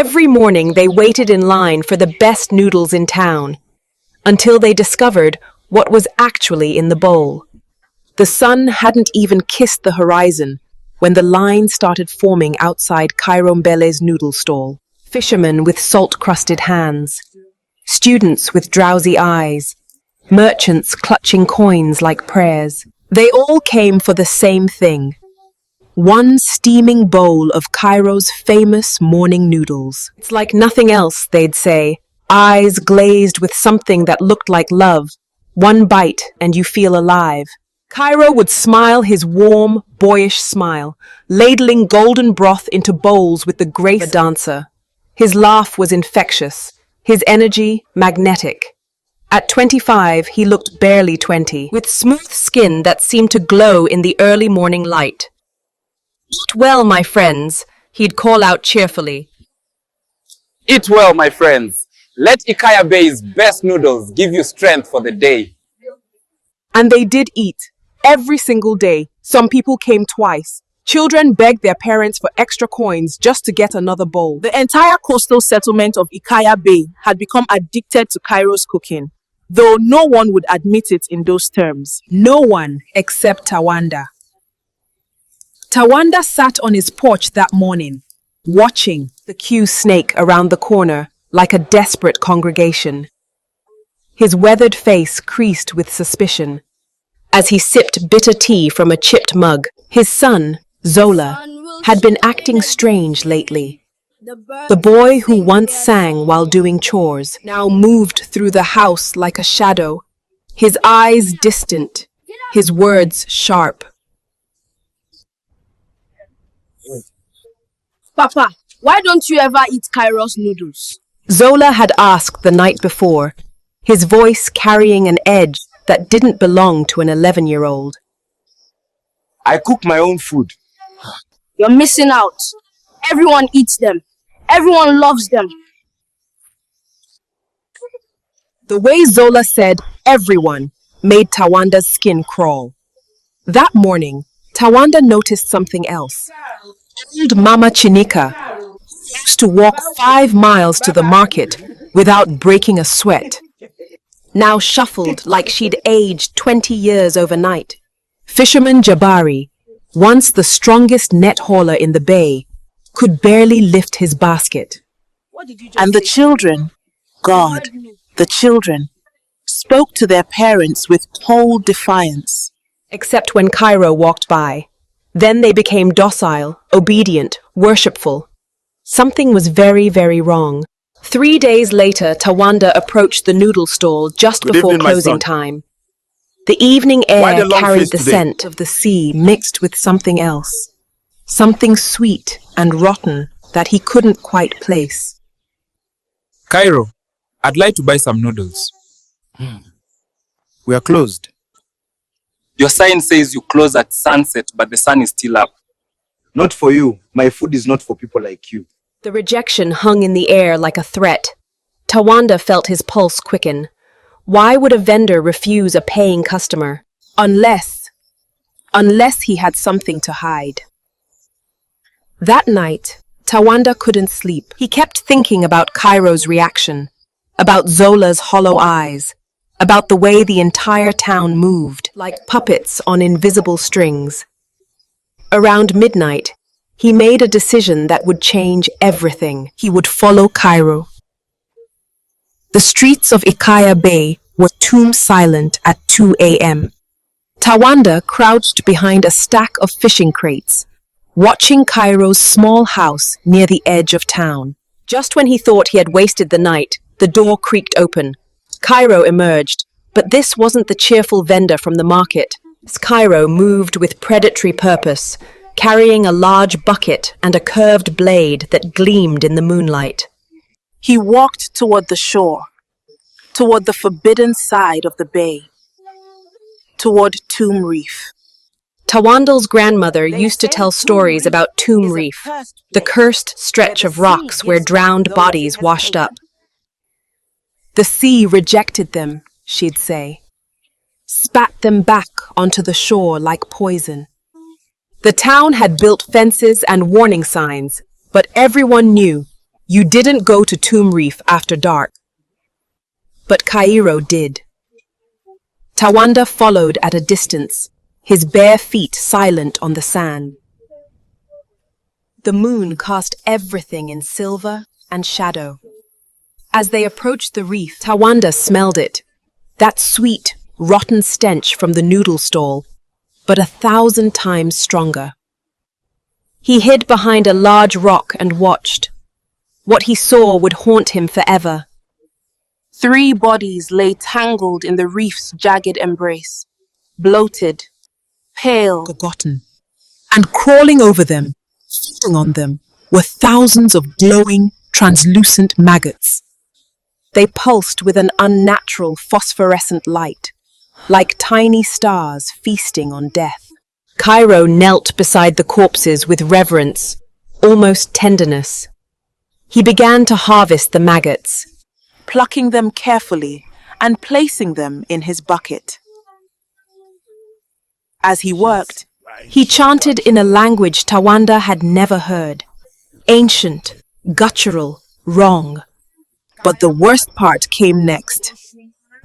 Every morning they waited in line for the best noodles in town, until they discovered what was actually in the bowl. The sun hadn't even kissed the horizon when the line started forming outside Cairo Mbele's noodle stall. Fishermen with salt-crusted hands, students with drowsy eyes, merchants clutching coins like prayers. They all came for the same thing. One steaming bowl of Cairo's famous morning noodles. It's like nothing else, they'd say, eyes glazed with something that looked like love. One bite and you feel alive. Cairo would smile his warm, boyish smile, ladling golden broth into bowls with the grace of a dancer. His laugh was infectious, his energy magnetic. At 25, he looked barely 20, with smooth skin that seemed to glow in the early morning light. "Eat well, my friends," he'd call out cheerfully. Eat well, my friends. Let Ikaya Bay's best noodles give you strength for the day. And they did eat, every single day. Some people came twice. Children begged their parents for extra coins just to get another bowl. The entire coastal settlement of Ikaya Bay had become addicted to Cairo's cooking, though no one would admit it in those terms. No one except Tawanda. Tawanda sat on his porch that morning, watching the queue snake around the corner like a desperate congregation. His weathered face creased with suspicion as he sipped bitter tea from a chipped mug. His son, Zola, had been acting strange lately. The boy who once sang while doing chores now moved through the house like a shadow, his eyes distant, his words sharp. Papa, why don't you ever eat Cairo's noodles? Zola had asked the night before, his voice carrying an edge that didn't belong to an 11-year-old. I cook my own food. You're missing out. Everyone eats them. Everyone loves them. The way Zola said everyone made Tawanda's skin crawl. That morning, Tawanda noticed something else. Old Mama Chinika used to walk 5 miles to the market without breaking a sweat. Now shuffled like she'd aged 20 years overnight. Fisherman Jabari, once the strongest net hauler in the bay, could barely lift his basket. And the children, God, the children, spoke to their parents with cold defiance. Except when Cairo walked by. Then they became docile, obedient, worshipful. Something was very, very wrong. 3 days later, Tawanda approached the noodle stall just before closing time. The evening air carried the scent of the sea mixed with something else. Something sweet and rotten that he couldn't quite place. Cairo, I'd like to buy some noodles. We are closed. Your sign says you close at sunset, but the sun is still up. Not for you. My food is not for people like you. The rejection hung in the air like a threat. Tawanda felt his pulse quicken. Why would a vendor refuse a paying customer? Unless he had something to hide. That night, Tawanda couldn't sleep. He kept thinking about Cairo's reaction, about Zola's hollow eyes, about the way the entire town moved, like puppets on invisible strings. Around midnight, he made a decision that would change everything. He would follow Cairo. The streets of Ikaya Bay were tomb silent at 2 a.m. Tawanda crouched behind a stack of fishing crates, watching Cairo's small house near the edge of town. Just when he thought he had wasted the night, the door creaked open. Cairo emerged, but this wasn't the cheerful vendor from the market. Cairo moved with predatory purpose, carrying a large bucket and a curved blade that gleamed in the moonlight. He walked toward the shore, toward the forbidden side of the bay, toward Tomb Reef. Tawanda's grandmother used to tell stories about Tomb Reef, the cursed stretch of rocks where drowned bodies washed up. The sea rejected them, she'd say, spat them back onto the shore like poison. The town had built fences and warning signs, but everyone knew You didn't go to Tomb Reef after dark. But Cairo did. Tawanda followed at a distance, his bare feet silent on the sand. The moon cast everything in silver and shadow. As they approached the reef, Tawanda smelled it, that sweet, rotten stench from the noodle stall, but 1,000 times stronger. He hid behind a large rock and watched. What he saw would haunt him forever. 3 bodies lay tangled in the reef's jagged embrace, bloated, pale, Forgotten. And crawling over them, feeding on them, were thousands of glowing, translucent maggots. They pulsed with an unnatural phosphorescent light, like tiny stars feasting on death. Cairo knelt beside the corpses with reverence, almost tenderness. He began to harvest the maggots. plucking them carefully and placing them in his bucket. As he worked, He chanted in a language Tawanda had never heard. Ancient, guttural, wrong. but the worst part came next.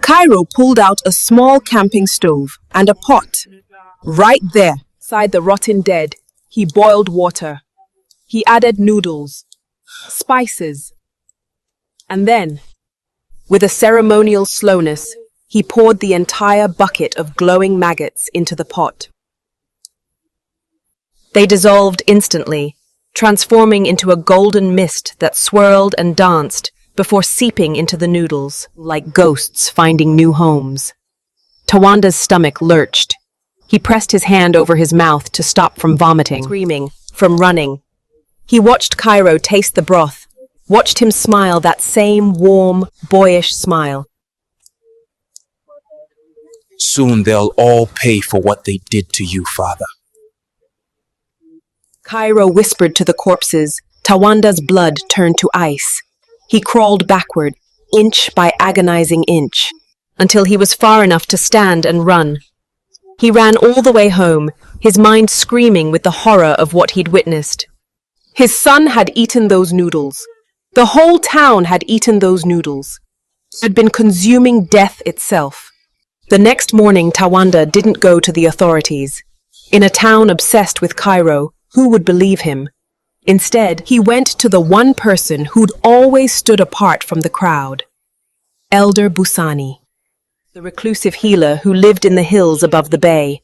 Cairo pulled out a small camping stove and a pot. Right there, Beside the rotten dead, he boiled water. He added noodles, spices. And then, with a ceremonial slowness, he poured the entire bucket of glowing maggots into the pot. They dissolved instantly, transforming into a golden mist that swirled and danced before seeping into the noodles like ghosts finding new homes. Tawanda's stomach lurched. He pressed his hand over his mouth to stop from vomiting, screaming, from running. He watched Cairo taste the broth, watched him smile that same warm, boyish smile. Soon they'll all pay for what they did to you, Father. Cairo whispered to the corpses. Tawanda's blood turned to ice. He crawled backward, inch by agonizing inch, until he was far enough to stand and run. He ran all the way home, his mind screaming with the horror of what he'd witnessed. His son had eaten those noodles. The whole town had eaten those noodles. It had been consuming death itself. The next morning, Tawanda didn't go to the authorities. In a town obsessed with Cairo, who would believe him? Instead, he went to the one person who'd always stood apart from the crowd. Elder Busani, the reclusive healer who lived in the hills above the bay.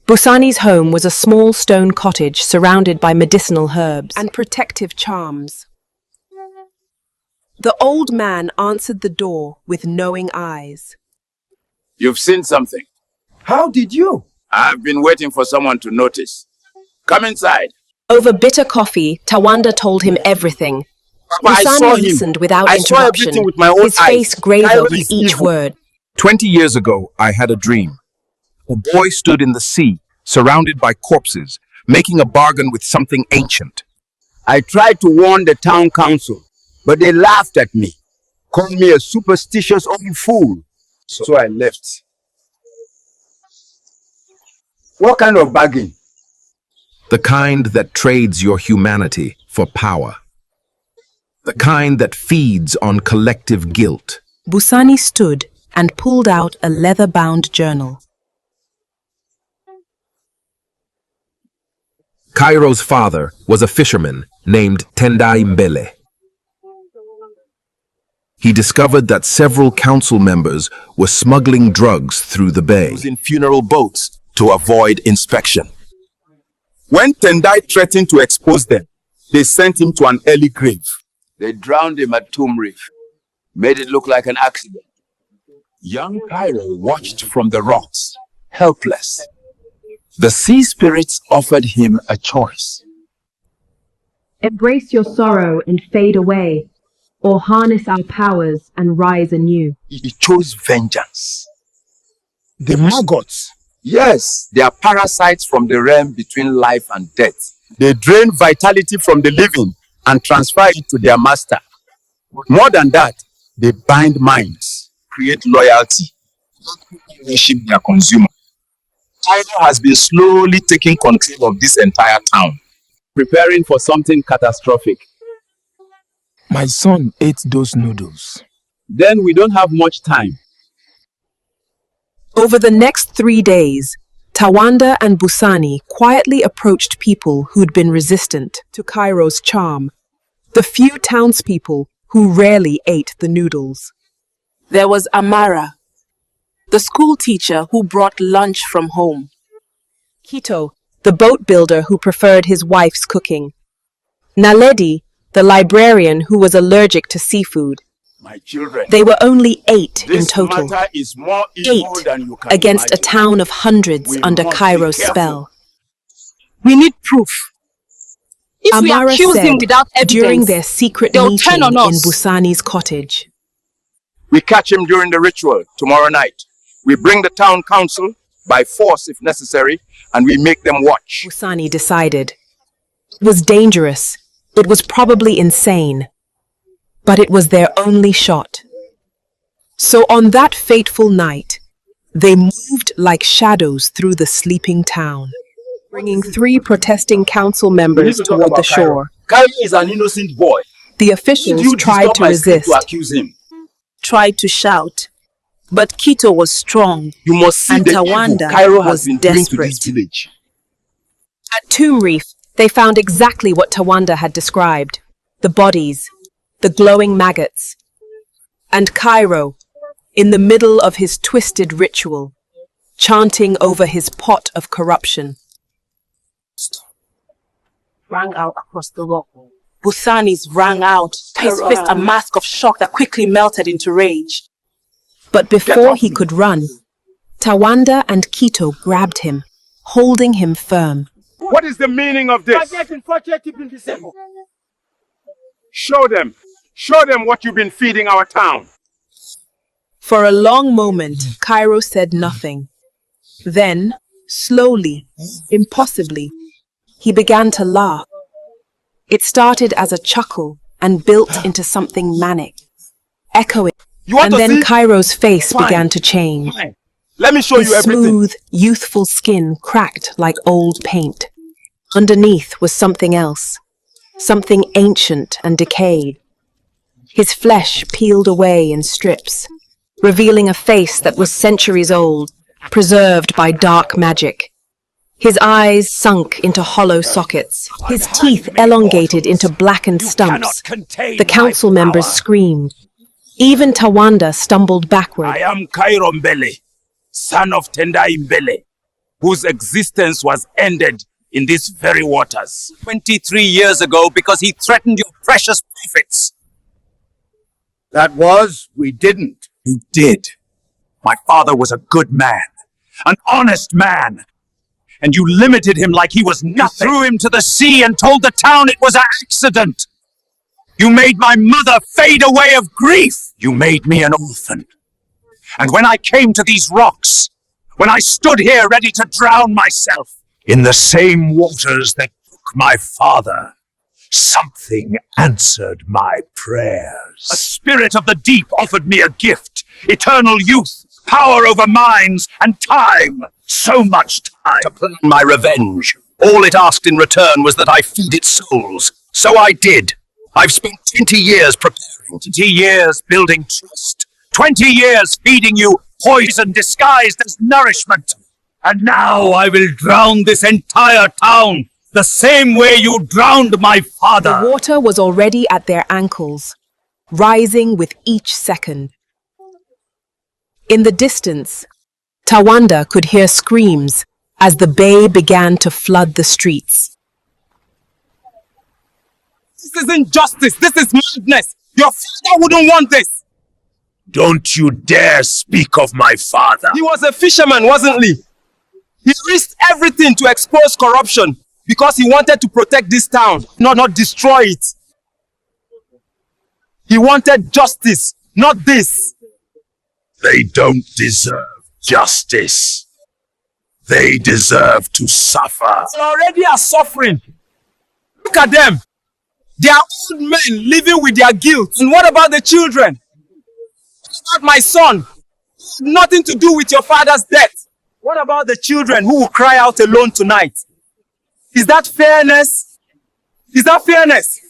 Busani's home was a small stone cottage surrounded by medicinal herbs and protective charms. The old man answered the door with knowing eyes. You've seen something. How did you? I've been waiting for someone to notice. Come inside. Over bitter coffee, Tawanda told him everything. Papa, I saw Busani him. listened without I saw interruption, everything with my own his eyes. face graver Cairo with is each evil. word. 20 years ago, I had a dream. A boy stood in the sea, surrounded by corpses, making a bargain with something ancient. I tried to warn the town council, but they laughed at me, called me a superstitious old fool. So I left. What kind of bargain? The kind that trades your humanity for power. The kind that feeds on collective guilt. Busani stood and pulled out a leather-bound journal. Cairo's father was a fisherman named Tendai Mbele. He discovered that several council members were smuggling drugs through the bay. In funeral boats to avoid inspection. When Tendai threatened to expose them, they sent him to an early grave. They drowned him at Tomb Reef, made it look like an accident. Young Cairo watched from the rocks, helpless. The sea spirits offered him a choice. Embrace your sorrow and fade away, or harness our powers and rise anew. He chose vengeance. The maggots. Yes, they are parasites from the realm between life and death. They drain vitality from the living and transfer it to their master. More than that, they bind minds, create loyalty, worship their consumer. Cairo has been slowly taking control of this entire town, preparing for something catastrophic. My son ate those noodles. Then we don't have much time. Over the next 3 days, Tawanda and Busani quietly approached people who'd been resistant to Cairo's charm, the few townspeople who rarely ate the noodles. There was Amara, the school teacher who brought lunch from home. Kito, the boat builder who preferred his wife's cooking. Naledi, the librarian who was allergic to seafood. My children, They were only 8 in this total. matter is more evil 8 than you can against a imagine. town of hundreds We under must be Cairo's careful. spell. We need proof. If we Amara accuse him said without during evidence, their secret they'll meeting turn on in us. Busani's cottage. We catch him during the ritual tomorrow night. We bring the town council by force if necessary, and we make them watch. Busani decided. It was dangerous. It was probably insane. But it was their only shot. So on that fateful night, they moved like shadows through the sleeping town, bringing 3 protesting council members toward the shore. Cairo is an innocent boy. The officials tried to resist. To accuse him. Tried to shout, but Kito was strong. You must see And the Tawanda evil Cairo has was been doing to this desperate. village. At Tomb Reef, they found exactly what Tawanda had described. The bodies, the glowing maggots, and Cairo, in the middle of his twisted ritual, chanting over his pot of corruption. Rang out across the rock. Busani's rang out, his face a mask of shock that quickly melted into rage. But before he could run, Tawanda and Kito grabbed him, holding him firm. What is the meaning of this? Show them. Show them what you've been feeding our town. For a long moment, Cairo said nothing. Then, slowly, impossibly, he began to laugh. It started as a chuckle and built into something manic, echoing. And then Cairo's face began to change. Fine. Let me show His you everything. smooth, youthful skin cracked like old paint. Underneath was something else, something ancient and decayed. His flesh peeled away in strips, revealing a face that was centuries old, preserved by dark magic. His eyes sunk into hollow sockets, his teeth elongated into blackened stumps. The council members screamed. Even Tawanda stumbled backward. I am Cairo Mbele, son of Tendai Mbele, whose existence was ended in these very waters 23 years ago because he threatened your precious profits. We didn't. You did. My father was a good man, an honest man, and you limited him like he was nothing. You threw him to the sea and told the town it was an accident. You made my mother fade away of grief. You made me an orphan. And when I came to these rocks, when I stood here ready to drown myself in the same waters that took my father, something answered my prayers. A spirit of the deep offered me a gift, eternal youth, power over minds, and time. So much time to plan my revenge. All it asked in return was that I feed its souls. So I did. I've spent 20 years preparing, 20 years building trust, 20 years feeding you poison disguised as nourishment. And now I will drown this entire town the same way you drowned my father. The water was already at their ankles, rising with each second. In the distance, Tawanda could hear screams as the bay began to flood the streets. This isn't justice. This is madness. Your father wouldn't want this. Don't you dare speak of my father. He was a fisherman, wasn't he? He risked everything to expose corruption because he wanted to protect this town, not destroy it. He wanted justice, not this. They don't deserve justice. They deserve to suffer. They already are suffering. Look at them. They are old men living with their guilt. And what about the children? What about my son? Nothing to do with your father's death. What about the children who will cry out alone tonight? Is that fairness? Is that fairness?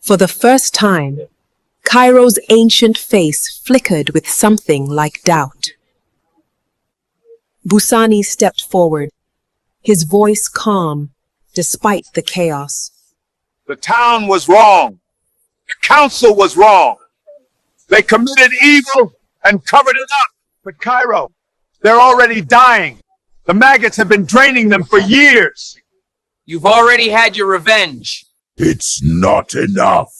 For the first time, Cairo's ancient face flickered with something like doubt. Busani stepped forward, his voice calm despite the chaos. The town was wrong. The council was wrong. They committed evil and covered it up. But Cairo, they're already dying. The maggots have been draining them for years. You've already had your revenge. It's not enough.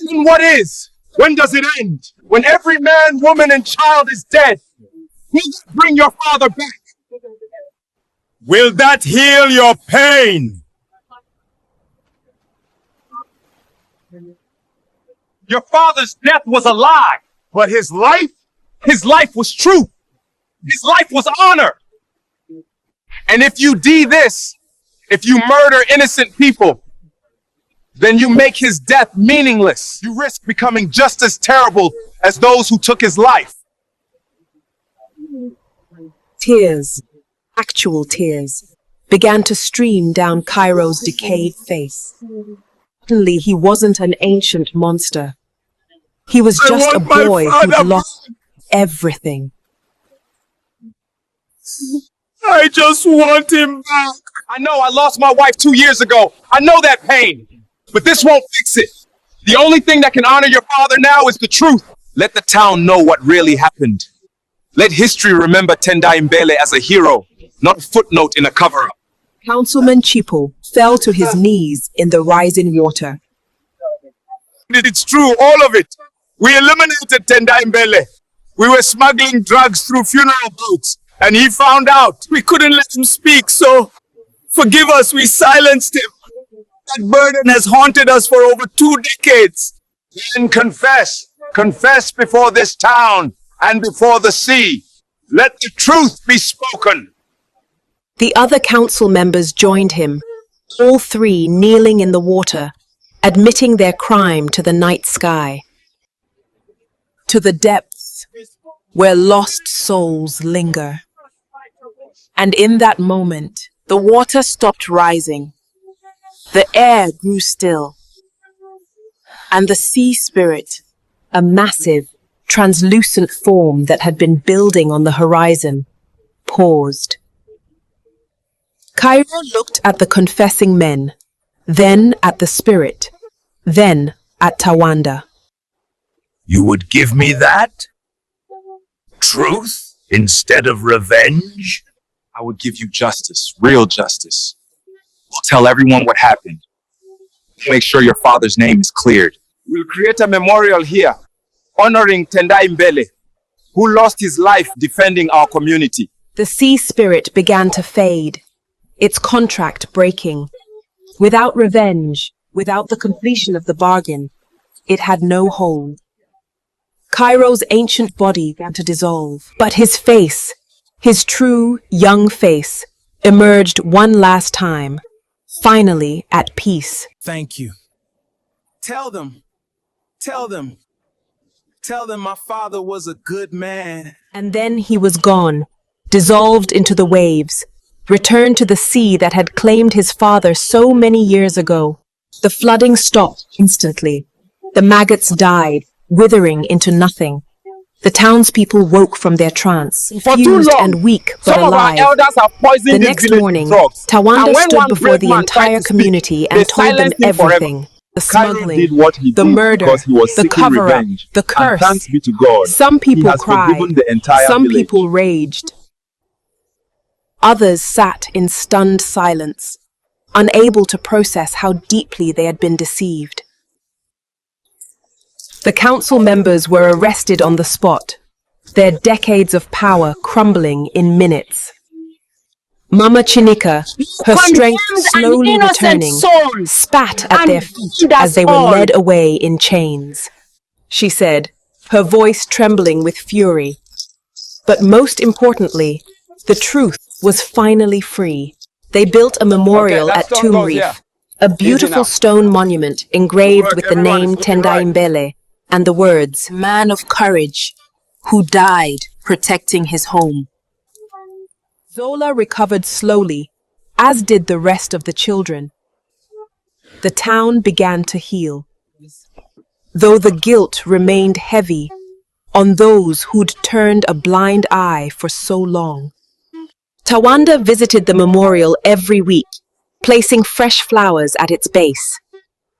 Then what is? When does it end? When every man, woman, and child is dead? Will that bring your father back? Will that heal your pain? Your father's death was a lie, but his life was true. His life was honor. And if you do this, if you murder innocent people, then you make his death meaningless. You risk becoming just as terrible as those who took his life. Tears, actual tears, began to stream down Cairo's decayed face. Suddenly, he wasn't an ancient monster. He was just a boy who'd lost everything. I just want him back. I know I lost my wife 2 years ago. I know that pain. But this won't fix it. The only thing that can honor your father now is the truth. Let the town know what really happened. Let history remember Tendai Mbele as a hero, not a footnote in a cover-up. Councilman Chipo fell to his knees in the rising water. It's true, all of it. We eliminated Tendai Mbele. We were smuggling drugs through funeral boats, and he found out. We couldn't let him speak, so forgive us, we silenced him. That burden has haunted us for over 2 decades. Then confess. Confess before this town and before the sea. Let the truth be spoken. The other council members joined him, all three kneeling in the water, admitting their crime to the night sky, to the depths where lost souls linger. And in that moment, the water stopped rising. The air grew still. And the sea spirit, A massive, translucent form that had been building on the horizon, paused. Cairo looked at the confessing men, then at the spirit, then at Tawanda. You would give me that? Truth instead of revenge? I would give you justice, real justice. We'll tell everyone what happened. Make sure your father's name is cleared. We'll create a memorial here, honoring Tendai Mbele, who lost his life defending our community. The sea spirit began to fade, its contract breaking. Without revenge, without the completion of the bargain, it had no hold. Cairo's ancient body began to dissolve, but his face, his true, young face, emerged one last time, finally at peace. Thank you. Tell them my father was a good man. And then he was gone, dissolved into the waves, returned to the sea that had claimed his father so many years ago. The flooding stopped instantly. The maggots died, withering into nothing. The townspeople woke from their trance, confused and weak but alive. The next morning, Tawanda stood before the entire community and told them everything. The smuggling, the murder, the cover-up, the curse. Some people cried, some people raged. Others sat in stunned silence, unable to process how deeply they had been deceived. The council members were arrested on the spot, their decades of power crumbling in minutes. Mama Chinika, her strength slowly returning, spat at their feet as they were led away in chains. She said, her voice trembling with fury. But most importantly, the truth was finally free. They built a memorial at Tomb Reef, a beautiful stone monument engraved with the name Tendai Mbele and the words, man of courage, who died protecting his home. Zola recovered slowly, as did the rest of the children. The town began to heal. though the guilt remained heavy on those who'd turned a blind eye for so long. Tawanda visited the memorial every week, placing fresh flowers at its base.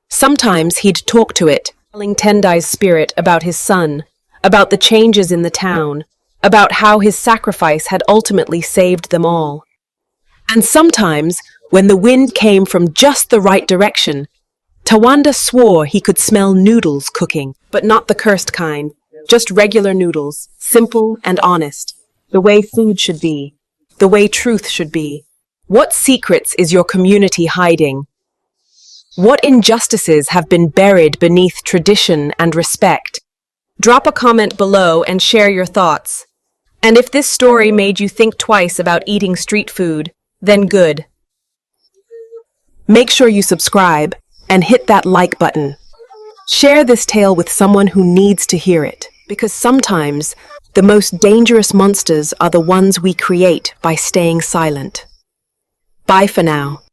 Sometimes he'd talk to it, telling Tendai's spirit about his son, about the changes in the town, about how his sacrifice had ultimately saved them all. And sometimes, when the wind came from just the right direction, Tawanda swore he could smell noodles cooking, but not the cursed kind, just regular noodles, simple and honest, the way food should be, the way truth should be. What secrets is your community hiding? What injustices have been buried beneath tradition and respect? Drop a comment below and share your thoughts. And if this story made you think twice about eating street food, then good. Make sure you subscribe and hit that like button. Share this tale with someone who needs to hear it, because sometimes the most dangerous monsters are the ones we create by staying silent. Bye for now.